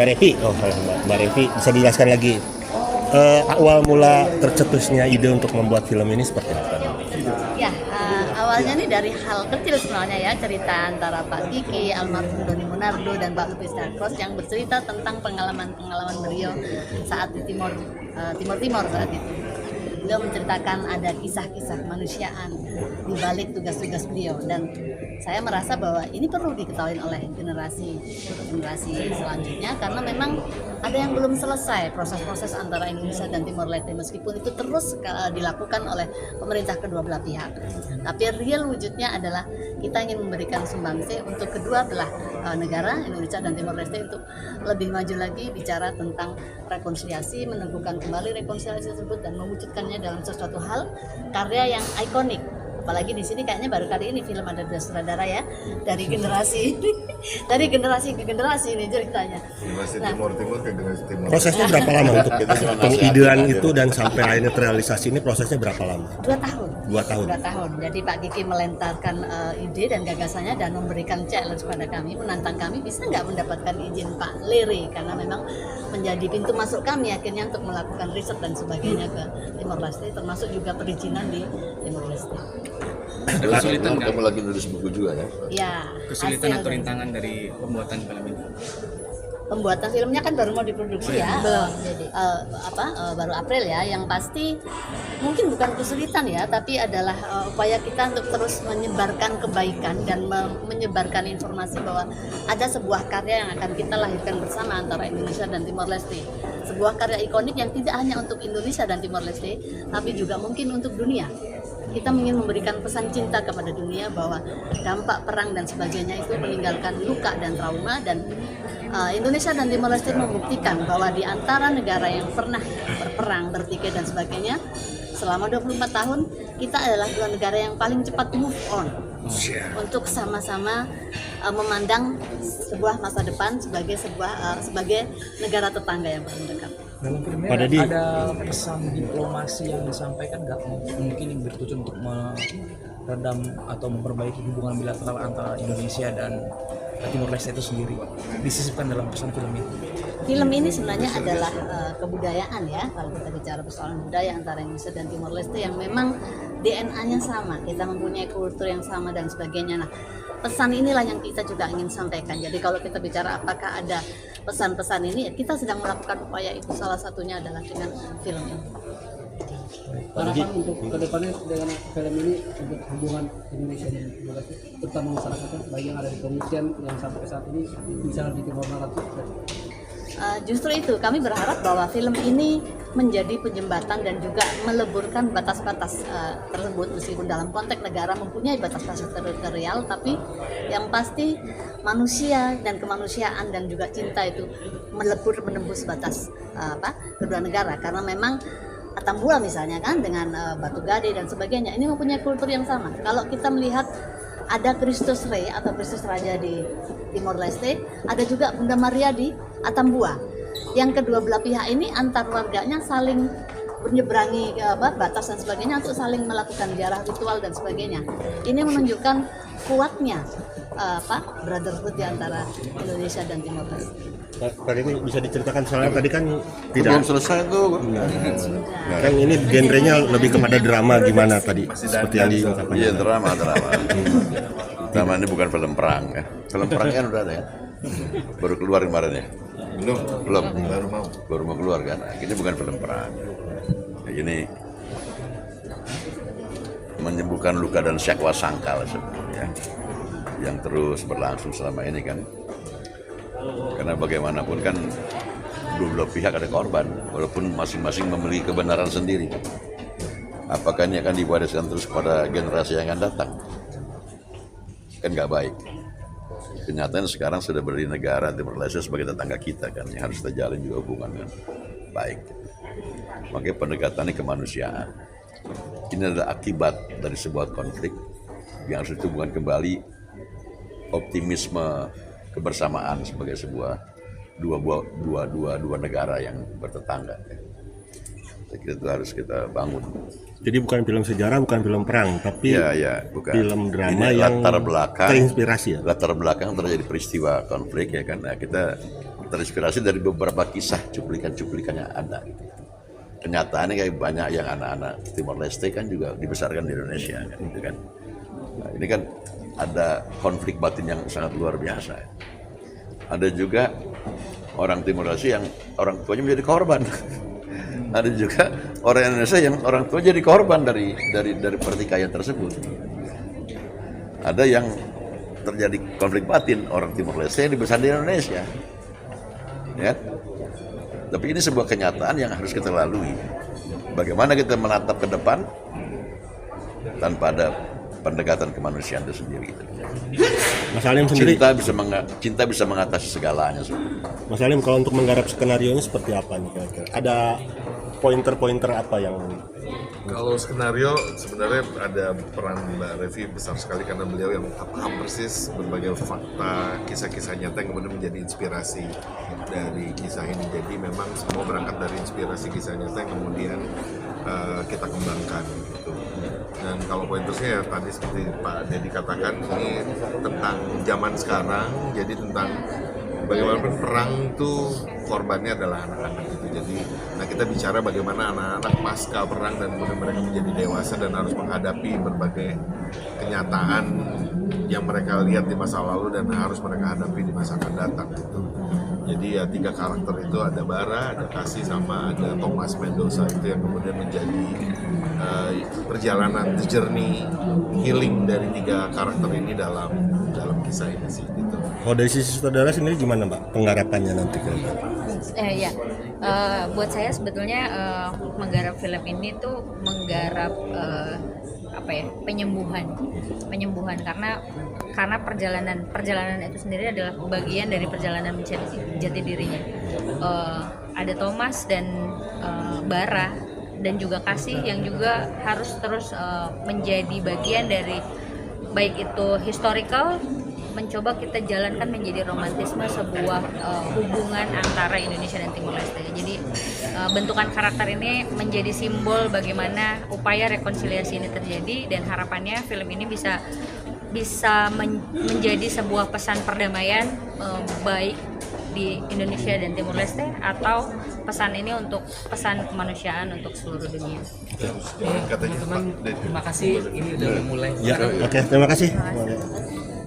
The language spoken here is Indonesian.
Revi, Mbak Revi bisa dijelaskan lagi awal mula tercetusnya ide untuk membuat film ini seperti apa? Ya, awalnya nih dari hal kecil sebenarnya ya, cerita antara Pak Kiki, almarhum Doni Monardo dan Pak Lupis Darkros yang bercerita tentang pengalaman-pengalaman beliau saat di Timor saat itu. Beliau menceritakan ada kisah-kisah kemanusiaan di balik tugas-tugas beliau, dan saya merasa bahwa ini perlu diketahui oleh generasi selanjutnya karena memang ada yang belum selesai proses-proses antara Indonesia dan Timor Leste, meskipun itu terus dilakukan oleh pemerintah kedua belah pihak. Tapi real wujudnya adalah kita ingin memberikan sumbangsi untuk kedua belah negara, Indonesia dan Timor Leste, untuk lebih maju lagi bicara tentang rekonsiliasi, meneguhkan kembali rekonsiliasi tersebut dan mewujudkannya dalam sesuatu hal karya yang ikonik. Apalagi di sini kayaknya baru kali ini film ada dua sutradara ya, dari generasi ke generasi ini ceritanya. Generasi Timur ke generasi Timur. Prosesnya berapa lama untuk pengidean itu dan sampai akhirnya terrealisasi ini prosesnya berapa lama? 2 tahun. 2 tahun. 2 tahun. Jadi Pak Kiki melentarkan ide dan gagasannya dan memberikan challenge pada kami, menantang kami bisa nggak mendapatkan izin Pak Leri, karena memang menjadi pintu masuk kami akhirnya untuk melakukan riset dan sebagainya ke Timor Leste, termasuk juga perizinan di Timor Leste. Ada kesulitan Kamu lagi nulis buku juga ya? Ya. kesulitan atau rintangan dari pembuatan film ini? Pembuatan filmnya kan baru mau diproduksi ya, baru April ya. Yang pasti mungkin bukan kesulitan ya, tapi adalah upaya kita untuk terus menyebarkan kebaikan dan menyebarkan informasi bahwa ada sebuah karya yang akan kita lahirkan bersama antara Indonesia dan Timor Leste. Sebuah karya ikonik yang tidak hanya untuk Indonesia dan Timor Leste, tapi juga mungkin untuk dunia. Kita ingin memberikan pesan cinta kepada dunia bahwa dampak perang dan sebagainya itu meninggalkan luka dan trauma, dan Indonesia dan Timor Leste membuktikan bahwa di antara negara yang pernah berperang, bertikai dan sebagainya selama 24 tahun, kita adalah dua negara yang paling cepat move on untuk sama-sama memandang sebuah masa depan sebagai negara tetangga yang paling dekat. Dalam film ini ada pesan diplomasi yang disampaikan nggak, mungkin yang bertujuan untuk meredam atau memperbaiki hubungan bilateral antara Indonesia dan Timor Leste itu sendiri, disisipkan dalam pesan film ini? Film ini sebenarnya adalah kebudayaan ya, kalau kita bicara persoalan budaya antara Indonesia dan Timor Leste yang memang DNA-nya sama, kita mempunyai kultur yang sama dan sebagainya. Nah, pesan inilah yang kita juga ingin sampaikan. Jadi kalau kita bicara apakah ada pesan-pesan ini, ya kita sedang melakukan upaya itu, salah satunya adalah dengan film ini. Harapan untuk kedepannya dengan film ini untuk hubungan Indonesia dan Timor Leste, terutama masyarakatnya bagi yang ada di pengungsian yang sampai saat ini misalnya di Timor Leste. Justru itu kami berharap bahwa film ini menjadi penjembatan dan juga meleburkan batas-batas tersebut, meskipun dalam konteks negara mempunyai batas-batas teritorial, tapi yang pasti manusia dan kemanusiaan dan juga cinta itu melebur menembus batas kedua negara, karena memang Atambua misalnya kan dengan Batu Gade dan sebagainya ini mempunyai kultur yang sama. Kalau kita melihat ada Kristus Rey atau Kristus Raja di Timor Leste, ada juga Bunda Maria di Atambua. Yang kedua belah pihak ini antar warganya saling menyeberangi batas dan sebagainya untuk saling melakukan ziarah ritual dan sebagainya. Ini menunjukkan kuatnya brotherhood di antara Indonesia dan Timor Leste. Tadi ini bisa diceritakan soalnya tadi kan Belum selesai tuh. kan ini genrenya lebih kepada drama gimana tadi seperti yang diungkapkan. Iya, drama. Drama ini bukan film perang ya. Film perang kan udah ada ya. Baru keluar kemarin ya. Belum. Baru mau keluar kan. Ini bukan film perang. Ini menyembuhkan luka dan syakwa sangkal sebenarnya yang terus berlangsung selama ini kan. Karena bagaimanapun kan dua belah pihak ada korban, walaupun masing-masing memiliki kebenaran sendiri. Apakah ini akan diwariskan terus kepada generasi yang akan datang? Kan nggak baik. Kenyataan sekarang sudah berdiri negara Timor Leste sebagai tetangga kita kan, yang harus kita jalin juga hubungan yang baik. Makanya pendekatannya kemanusiaan. Ini adalah akibat dari sebuah konflik yang harus dihubungkan kembali optimisme kebersamaan sebagai sebuah dua negara yang bertetangga. Saya kira itu harus kita bangun. Jadi bukan film sejarah, bukan film perang, tapi bukan. Film drama ini yang latar belakang terinspirasi ya. Latar belakang terjadi peristiwa konflik ya kan. Nah, kita terinspirasi dari beberapa kisah cuplikan-cuplikan yang ada gitu. Kenyataannya kayak banyak yang anak-anak Timor Leste kan juga dibesarkan di Indonesia kan, gitu kan. Nah, ini kan ada konflik batin yang sangat luar biasa. Ada juga orang Timor Leste yang orang tuanya menjadi korban. Ada juga orang Indonesia yang orang tua jadi korban dari pertikaian tersebut. Ada yang terjadi konflik batin orang Timor Leste yang dibesarkan di Indonesia. Ya. Tapi ini sebuah kenyataan yang harus kita lalui. Bagaimana kita menatap ke depan tanpa ada pendekatan kemanusiaan itu sendiri. Mas Halim sendiri, Cinta bisa mengatasi segalanya. Mas Halim kalau untuk menggarap skenario ini seperti apa nih kira-kira? Ada pointer-pointer apa yang Kalau skenario sebenarnya ada peran Mbak Revi besar sekali karena beliau yang paham persis berbagai fakta, kisah-kisah nyata yang kemudian menjadi inspirasi dari kisah ini. Jadi memang semua berangkat dari inspirasi kisah nyata yang kemudian kita kembangkan gitu. Dan kalau pointersnya ya tadi seperti Pak Dedi katakan ini tentang zaman sekarang, jadi tentang bagaimanapun perang itu korbannya adalah anak-anak gitu. Jadi, nah kita bicara bagaimana anak-anak pasca perang dan kemudian mereka menjadi dewasa dan harus menghadapi berbagai kenyataan yang mereka lihat di masa lalu dan harus mereka hadapi di masa akan datang gitu. Jadi ya 3 karakter itu ada Bara, ada Kasih, sama ada Thomas Mendoza itu yang kemudian menjadi perjalanan the journey healing dari 3 karakter ini dalam kisah ini sih gitu. kalau dari sisi saudara sendiri gimana Mbak penggarapannya nanti kira-kira? Ya, buat saya sebetulnya menggarap film ini tuh menggarap penyembuhan karena perjalanan itu sendiri adalah bagian dari perjalanan mencari jati dirinya. Ada Thomas dan Bara dan juga Kasih yang juga harus terus menjadi bagian dari baik itu historical, mencoba kita jalankan menjadi romantisme sebuah hubungan antara Indonesia dan Timor Leste. Jadi bentukan karakter ini menjadi simbol bagaimana upaya rekonsiliasi ini terjadi dan harapannya film ini bisa menjadi sebuah pesan perdamaian baik di Indonesia dan Timor Leste atau pesan ini untuk pesan kemanusiaan untuk seluruh dunia. Katanya Teman-teman, terima kasih. Ini udah mulai. Ya, oke, terima kasih.